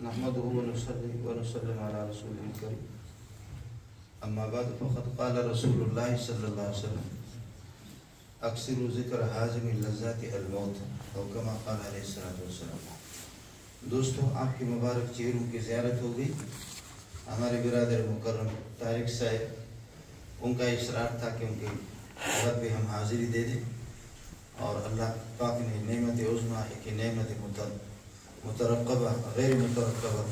نحمده ونصلي ونسلم على رسوله الكريم اما بعد فقد قال رسول الله صلی اللہ علیہ وسلم اکثر ذکر حازم اللذات الموت او کما قال علیہ الصلوۃ والسلام۔ دوستو، آپ کے مبارک چہروں کی زیارت ہو گئی۔ ہمارے برادر مکرم طارق صاحب، ان کا اصرار تھا کہ ان کے گھر پہ ہم حاضری دے دیں، اور اللہ پاک نے نعمت عظمیٰ ایک نعمت مترقبہ غیر مترقبہ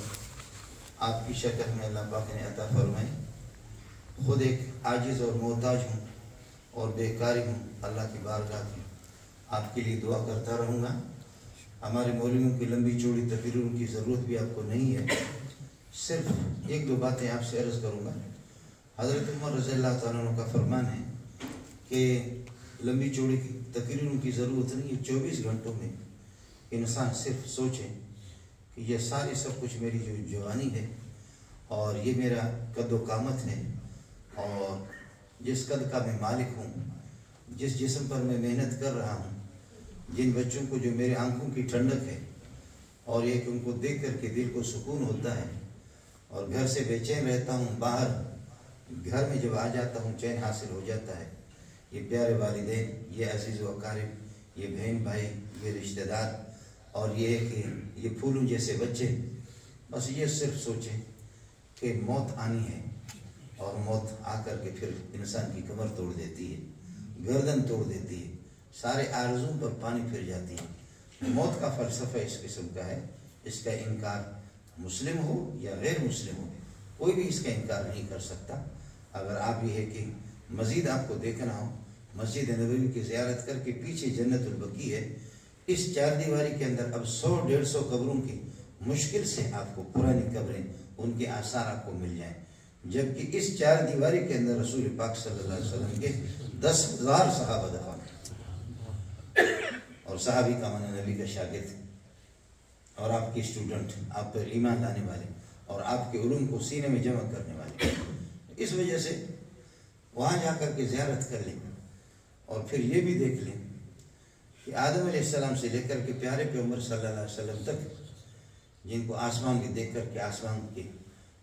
آپ کی شکل میں اللہ پاک نے عطا فرمائی۔ خود ایک عاجز اور محتاج ہوں اور بیکاری ہوں، اللہ کی بارگاہ کی آپ کے لیے دعا کرتا رہوں گا۔ ہمارے مولویوں کی لمبی چوڑی تقریروں کی ضرورت بھی آپ کو نہیں ہے، صرف ایک دو باتیں آپ سے عرض کروں گا۔ حضرت عمر رضی اللہ تعالیٰ عنہ کا فرمان ہے کہ لمبی چوڑی کی تقریروں کی ضرورت نہیں ہے، 24 گھنٹوں میں انسان صرف سوچے کہ یہ ساری سب کچھ میری جو جوانی ہے اور یہ میرا قد و قامت ہے، اور جس قد کا میں مالک ہوں، جس جسم پر میں محنت کر رہا ہوں، جن بچوں کو جو میرے آنکھوں کی ٹھنڈک ہے، اور ایک ان کو دیکھ کر کے دل کو سکون ہوتا ہے، اور گھر سے بے چین رہتا ہوں، باہر گھر میں جب آ جاتا ہوں چین حاصل ہو جاتا ہے۔ یہ پیارے والدین، یہ عزیز و اقارب، یہ بہن بھائی، یہ رشتہ دار، اور یہ کہ یہ پھولوں جیسے بچے، بس یہ صرف سوچیں کہ موت آنی ہے، اور موت آ کر کے پھر انسان کی کمر توڑ دیتی ہے، گردن توڑ دیتی ہے، سارے آرزوؤں پر پانی پھر جاتی ہے۔ موت کا فلسفہ اس قسم کا ہے، اس کا انکار مسلم ہو یا غیر مسلم ہو، کوئی بھی اس کا انکار نہیں کر سکتا۔ اگر آپ یہ ہے کہ مزید آپ کو دیکھنا ہو، مسجد نبوی کی زیارت کر کے پیچھے جنت البقیع ہے، اس چار دیواری کے اندر اب 100-150 قبروں کی مشکل سے آپ کو پرانی قبریں، ان کے آثار آپ کو مل جائیں، جبکہ اس چار دیواری کے اندر رسول پاک صلی اللہ علیہ وسلم کے 10,000 صحابہ دفن ہیں، اور صحابی کا معنی نبی کا شاگرد، اور آپ کے اسٹوڈنٹ، آپ پر ایمان لانے والے، اور آپ کے علوم کو سینے میں جمع کرنے والے۔ اس وجہ سے وہاں جا کر کے زیارت کر لیں، اور پھر یہ بھی دیکھ لیں کہ آدم علیہ السلام سے لے کر کے پیارے پیغمبر صلی اللہ علیہ وسلم تک، جن کو آسمان میں دیکھ کر کے آسمان کے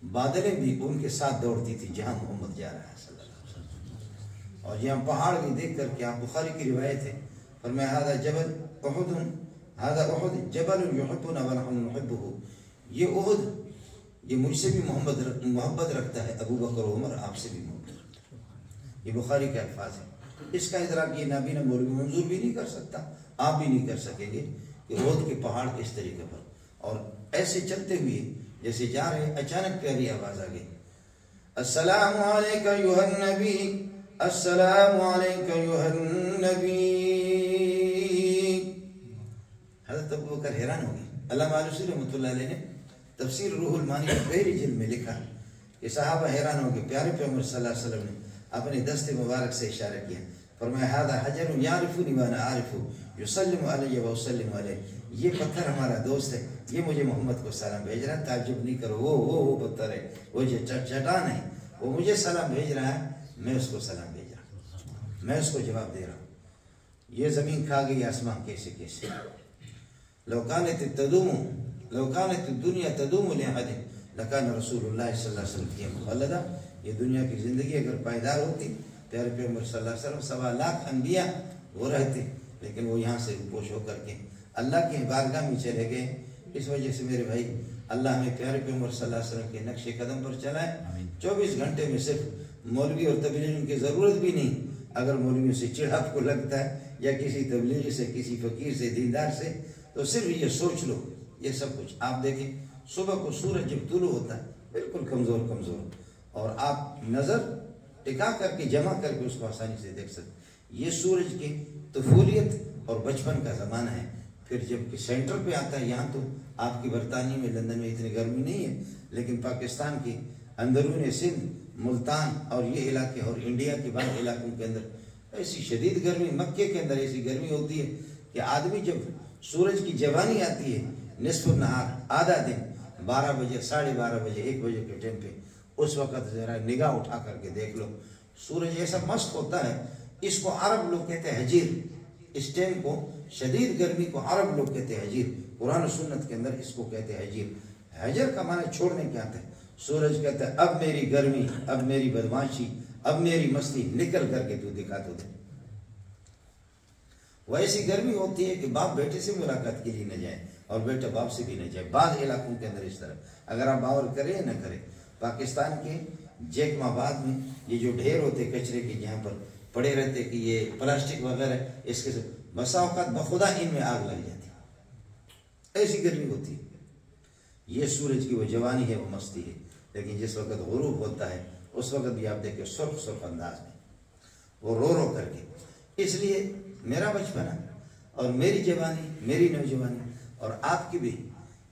بادلیں بھی ان کے ساتھ دوڑتی تھی جہاں محمد جا رہا ہے صلی اللہ علیہ وسلم، اور یہاں پہاڑ بھی دیکھ کر کے، آپ بخاری کی روایت ہے، فرمایا ھذا جبل احد، ھذا احد جبل یحبنا ونحن نحبہ، یہ احد یہ مجھ سے بھی محبت رکھتا ہے، ابو بکر و عمر آپ سے بھی محبت رکھتا ہے۔ یہ بخاری کے الفاظ ہیں۔ اس کا ادراک یہ نابینا مولوی منظور بھی نہیں کر سکتا، آپ بھی نہیں کر سکیں گے کہ احد کے پہاڑ کس طریقے پر، اور ایسے چلتے ہوئے جیسے جا رہے، اچانک پیاری آواز آ گئی، السلام علیکہ ایھا النبی، السلام علیکہ ایھا النبی۔ حضرت ابو بکر حیران ہو گئے۔ علامہ آلوسی رحمۃ اللہ علیہ نے تفسیر روح المعانی کی پہلی جلد میں لکھا کہ صحابہ حیران ہو گئے، پیارے پیغمبر صلی اللہ علیہ وسلم نے اپنے دست مبارک سے اشارہ کیا، فرمایا ھذا حجر یعرفنی وانا اعرفہ یسلم علی واسلم علیہ، یہ پتھر ہمارا دوست ہے، یہ مجھے محمد کو سلام بھیج رہا ہے، تعجب نہیں کرو، وہ پتھر ہے، وہ جو چٹان ہے، وہ مجھے سلام بھیج رہا ہے، میں اس کو سلام بھیج رہا ہوں، میں اس کو جواب دے رہا ہوں۔ یہ زمین کھا گئی آسمان کیسے کیسے۔ لو کانت الدنیا تدوم لأحد لکان رسول اللہ صلی اللہ علیہ وسلم فیہا مخلدا، یہ دنیا کی زندگی اگر پائیدار ہوتی، پیارے پیغمبر صلی اللہ علیہ وسلم 1.25 لاکھ انبیاء وہ رہتے، لیکن وہ یہاں سے روپوش ہو کر کے اللہ کی بارگاہ میں چلے گئے۔ اس وجہ سے میرے بھائی، اللہ ہمیں پیارے پیغمبر صلی اللہ علیہ وسلم کے نقش قدم پر چلائے۔ 24 گھنٹے میں صرف مولوی اور تبلیغیوں کی ضرورت بھی نہیں۔ اگر مولویوں سے چڑ آپ کو لگتا ہے، یا کسی تبلیغی سے، کسی فقیر سے، دیندار سے، تو صرف یہ سوچ لو، یہ سب کچھ آپ دیکھیں، صبح کو سورج جب طلوع ہوتا ہے بالکل کمزور، اور آپ نظر ٹکا کر کے جمع کر کے اس کو آسانی سے دیکھ سکتے۔ یہ سورج کی طفولیت اور بچپن کا زمانہ ہے۔ پھر جب کہ سینٹر پہ آتا ہے، یہاں تو آپ کی برطانیہ میں، لندن میں اتنی گرمی نہیں ہے، لیکن پاکستان کی اندرون سندھ، ملتان اور یہ علاقے، اور انڈیا کے بعض علاقوں کے اندر ایسی شدید گرمی، مکے کے اندر ایسی گرمی ہوتی ہے کہ آدمی جب سورج کی جوانی آتی ہے، نصف النہار، آدھا دن، 12 بجے، 12:30 بجے، 1 بجے کے ٹائم پہ، اس وقت ذرا نگاہ اٹھا کر کے دیکھ لو، سورج ایسا مست ہوتا ہے، اس کو عرب لوگ کہتے ہیں حجیر، اس ٹائم کو، شدید گرمی کو عرب لوگ کہتے ہیں حجیر، قرآن و سنت کے اندر اس کو کہتے ہیں حجیر۔ حجر کا معنی چھوڑنے کے آتا ہے. سورج کہتا ہے اب میری گرمی، اب میری بدماشی، اب میری مستی نکل کر کے تو دکھا تو دے. وہ ایسی گرمی ہوتی ہے کہ باپ بیٹے سے ملاقات کے لیے نہ جائے اور بیٹا باپ سے بھی نہ جائے. بعض علاقوں کے اندر اس طرح، اگر آپ باور کریں یا نہ کریں، پاکستان کے جیکم آباد میں یہ جو ڈھیر ہوتے کچرے کے جہاں پر پڑے رہتے کہ یہ پلاسٹک وغیرہ، اس کے بسا اوقات بخدا ان میں آگ لگ جاتی، ایسی گرمی ہوتی ہے. یہ سورج کی وہ جوانی ہے، وہ مستی ہے. لیکن جس وقت غروب ہوتا ہے اس وقت بھی آپ دیکھیں سرخ سرخ انداز میں وہ رو رو کر کے. اس لیے میرا بچپنا اور میری جوانی، میری نوجوانی اور آپ کی بھی،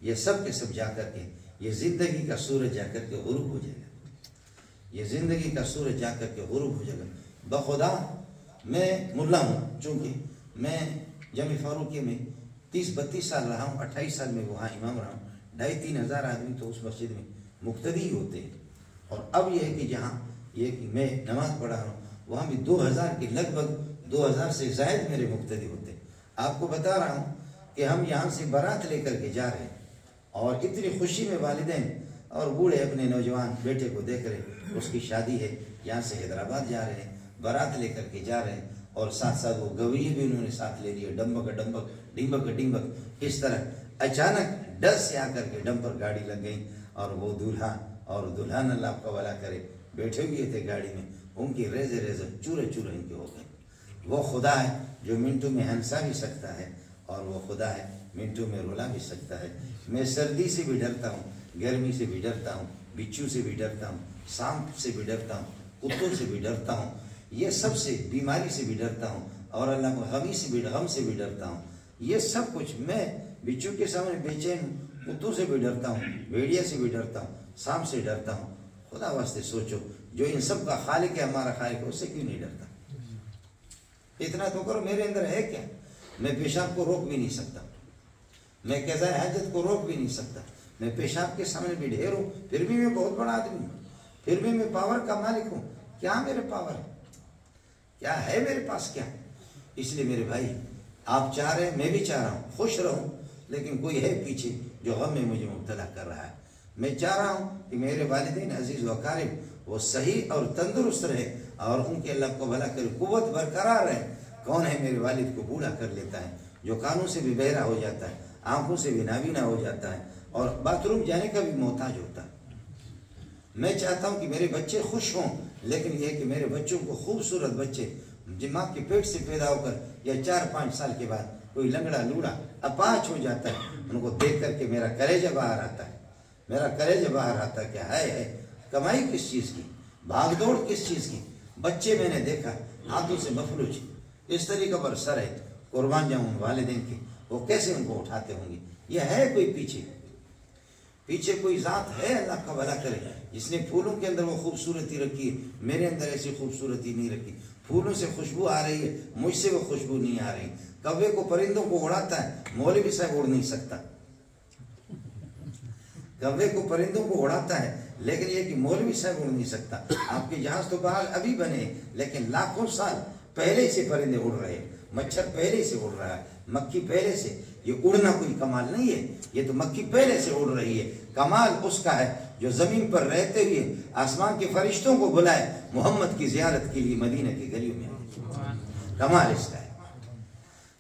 یہ سب کے سب جا کر کے یہ زندگی کا سورج جا کر کے غروب ہو جائے گا. یہ زندگی کا سورج جا کر کے غروب ہو جائے گا. بخدا میں ملا ہوں، چونکہ میں جامع فاروقیہ میں 30-32 سال رہا ہوں. 28 سال میں وہاں امام رہا ہوں. 2,500-3 ہزار آدمی تو اس مسجد میں مقتدی ہوتے ہیں. اور اب یہ ہے کہ جہاں یہ کہ میں نماز پڑھا رہا ہوں وہاں بھی 2,000 کے لگ بھگ 2,000 سے زائد میرے مقتدی ہوتے ہیں. آپ کو بتا رہا ہوں کہ ہم یہاں سے بارات لے کر کے جا رہے ہیں اور اتنی خوشی میں والدین اور بوڑھے اپنے نوجوان بیٹے کو دیکھ رہے ہیں. اس کی شادی ہے، یہاں سے حیدرآباد جا رہے ہیں، بارات لے کر کے جا رہے ہیں اور ساتھ ساتھ وہ گویے بھی انہوں نے ساتھ لے لیے، ڈمبک ڈمبک ڈمبک ڈمبک. اس طرح اچانک ڈر سے آ کر کے ڈم پر گاڑی لگ گئی اور وہ دولہا اور دلہن اللہ آپ کا بھلا کرے بیٹھے ہوئے تھے گاڑی میں، ان کی ریزے ریزے چورے چورے ان کے ہو گئے. وہ خدا ہے جو منٹوں میں ہنسا بھی سکتا ہے اور وہ خدا ہے منٹوں میں رلا بھی سکتا ہے. میں سردی سے بھی ڈرتا ہوں، گرمی سے بھی ڈرتا ہوں، بچھو سے بھی ڈرتا ہوں، سانپ سے بھی ڈرتا ہوں، کتوں سے بھی ڈرتا ہوں، یہ سب سے، بیماری سے بھی ڈرتا ہوں اور اللہ کو غم سے بھی ڈرتا ہوں. یہ سب کچھ میں بچھو کے سامنے بے چین ہوں، کتوں سے بھی ڈرتا ہوں، بھیڑیا سے بھی ڈرتا ہوں، سانپ سے ڈرتا ہوں. خدا واسطے سوچو جو ان سب کا خالق ہے، ہمارا خالق ہے، اس سے کیوں نہیں ڈرتا؟ اتنا تو کرو. میرے اندر ہے کیا؟ میں پیشاب کو روک بھی نہیں سکتا، میں قضاء حاجت کو روک بھی نہیں سکتا. میں پیشاب کے سامنے بھی ڈھیر ہوں، پھر بھی میں بہت بڑا آدمی ہوں، پھر بھی میں پاور کا مالک ہوں. کیا میرے پاور ہے؟ کیا ہے میرے پاس؟ کیا؟ اس لیے میرے بھائی آپ چاہ رہے ہیں، میں بھی چاہ رہا ہوں خوش رہوں، لیکن کوئی ہے پیچھے جو غم میں مجھے مبتلا کر رہا ہے. میں چاہ رہا ہوں کہ میرے والدین عزیز و اقارب وہ صحیح اور تندرست رہے اور ان کے اللہ کو بھلا کر قوت برقرار رہے. کون ہے میرے والد کو بوڑھا کر لیتا ہے، جو کانوں سے بھی بہرا ہو جاتا ہے، آنکھوں سے بھی نابینا ہو جاتا ہے اور باتھ روم جانے کا بھی محتاج ہوتا ہے. میں چاہتا ہوں کہ میرے بچے خوش ہوں، لیکن یہ کہ میرے بچوں کو خوبصورت بچے ماں کے پیٹ سے پیدا ہو کر یا 4-5 سال کے بعد کوئی لنگڑا لوڑا اپاہج ہو جاتا ہے، ان کو دیکھ کر کے میرا کلیجہ باہر آتا ہے. میرا کلیجہ باہر آتا ہے. کیا ہے کمائی کس چیز کی، بھاگ دوڑ کس چیز کی؟ بچے میں نے دیکھا ہاتھوں سے مفلوج اس طریقے پر سر ہے، قربان جاؤں والدین کے، وہ کیسے ان کو اٹھاتے ہوں گے؟ یہ ہے کوئی پیچھے کوئی ذات ہے، اللہ کا بھلا کرے، جس نے پھولوں کے اندر وہ خوبصورتی رکھی ہے. میرے اندر ایسی خوبصورتی نہیں رکھی. پھولوں سے خوشبو آ رہی ہے، مجھ سے وہ خوشبو نہیں آ رہی. کوے کو پرندوں کو اڑاتا ہے، مولوی صاحب اڑ نہیں سکتا. کوے کو پرندوں کو اڑاتا ہے لیکن یہ کہ مولوی صاحب اڑ نہیں سکتا. آپ کے جہاز تو باہر ابھی بنے لیکن لاکھوں سال پہلے سے پرندے اڑ رہے ہیں، مچھر پہلے سے اڑ رہا ہے، مکھی پہلے سے. یہ اڑنا کوئی کمال نہیں ہے، یہ تو مکھی پہلے سے اڑ رہی ہے. کمال اس کا ہے جو زمین پر رہتے ہوئے آسمان کے فرشتوں کو بلائے محمد کی زیارت کے لیے مدینہ کی گلیوں میں. کمال اس کا ہے.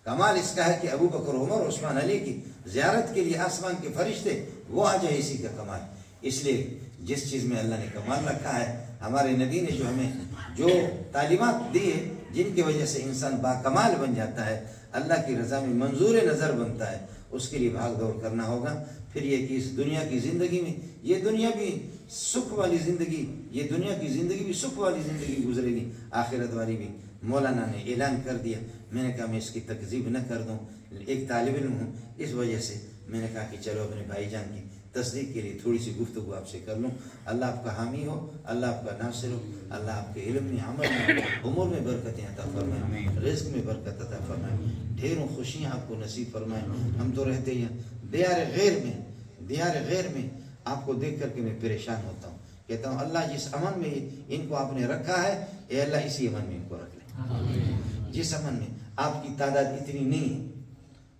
کمال اس کا ہے کہ ابو بکر، عمر، عثمان، علی کی زیارت کے لیے آسمان کے فرشتے وہ آ جائے، اسی کا کمال. اس لیے جس چیز میں اللہ نے کمال رکھا ہے، ہمارے نبی نے جو ہمیں جو تعلیمات دی ہے جن کی وجہ سے انسان باکمال بن جاتا ہے، اللہ کی رضا میں منظور نظر بنتا ہے، اس کے لیے بھاگ دوڑ کرنا ہوگا. پھر یہ کہ اس دنیا کی زندگی میں، یہ دنیا بھی سکھ والی زندگی، یہ دنیا کی زندگی بھی سکھ والی زندگی گزرے گی، آخرت والی بھی. مولانا نے اعلان کر دیا، میں نے کہا میں اس کی تکذیب نہ کر دوں، ایک طالب علم ہوں، اس وجہ سے میں نے کہا کہ چلو اپنے بھائی جان کی تصدیق کے لیے تھوڑی سی گفتگو آپ سے کر لوں. اللہ آپ کا حامی ہو، اللہ آپ کا ناصر ہو، اللہ آپ کے علم میں، عمل میں، امور میں برکتیں عطا فرمائے، رزق میں برکت عطا فرمائے، ڈھیروں خوشیاں آپ کو نصیب فرمائے. ہم تو رہتے ہیں دیار غیر میں آپ کو دیکھ کر کے میں پریشان ہوتا ہوں. کہتا ہوں اللہ جس امن میں ان کو آپ نے رکھا ہے، اے اللہ اسی امن میں ان کو رکھ لے. جس امن میں آپ کی تعداد اتنی نہیں ہے،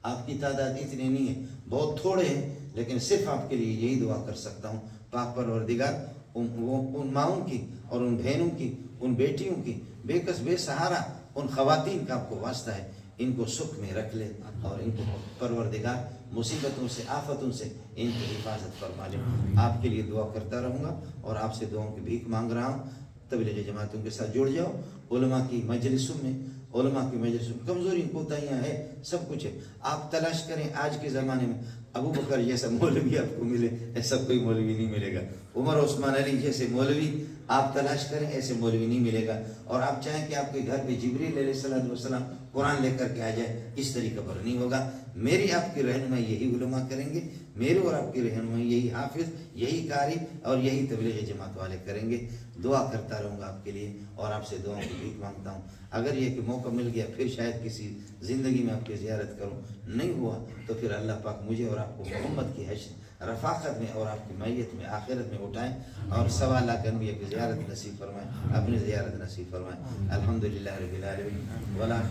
آپ کی تعداد اتنی نہیں ہے، بہت تھوڑے ہیں لیکن صرف آپ کے لیے یہی دعا کر سکتا ہوں، پاک پروردگار ان ماؤں کی اور ان بہنوں کی، ان بیٹیوں کی، بے کس بے سہارا ان خواتین کا آپ کو واسطہ ہے، ان کو سکھ میں رکھ لے اور ان کو پروردگار مصیبتوں سے، آفتوں سے ان کی حفاظت فرما لے۔ آپ کے لیے دعا کرتا رہوں گا اور آپ سے دعاؤں کی بھیک مانگ رہا ہوں۔ تبلیغ جماعتوں کے ساتھ جڑ جاؤ، علماء کی مجلسوں میں، کمزوری کوتاہیاں ہے، سب کچھ ہے، آپ تلاش کریں۔ آج کے زمانے میں ابو بکر جیسا مولوی آپ کو ملے، ایسا کوئی مولوی نہیں ملے گا۔ عمر عثمان علی جیسے مولوی آپ تلاش کریں، ایسے مولوی نہیں ملے گا۔ اور آپ چاہیں کہ آپ کے گھر پہ جبریل علیہ السلام قرآن لے کر کے آ جائے، اس طریقے پر نہیں ہوگا۔ میری آپ کی رہنمائی یہی علماء کریں گے، میرے اور آپ کی رہنمائی یہی حافظ، یہی قاری اور یہی تبلیغ جماعت والے کریں گے۔ دعا کرتا رہوں گا آپ کے لیے اور آپ سے دعاؤں کی بھیک مانگتا ہوں۔ اگر یہ کہ موقع مل گیا پھر شاید کسی زندگی میں آپ کی زیارت کروں، نہیں ہوا تو پھر اللہ پاک مجھے اور آپ کو محمد کی حشر رفاقت میں اور آپ کی میت میں آخرت میں اٹھائیں اور 1.25 لاکھ انبیاء کی زیارت نصیب فرمائیں، اپنی زیارت نصیب فرمائیں۔ الحمدللہ رب العالمین ولا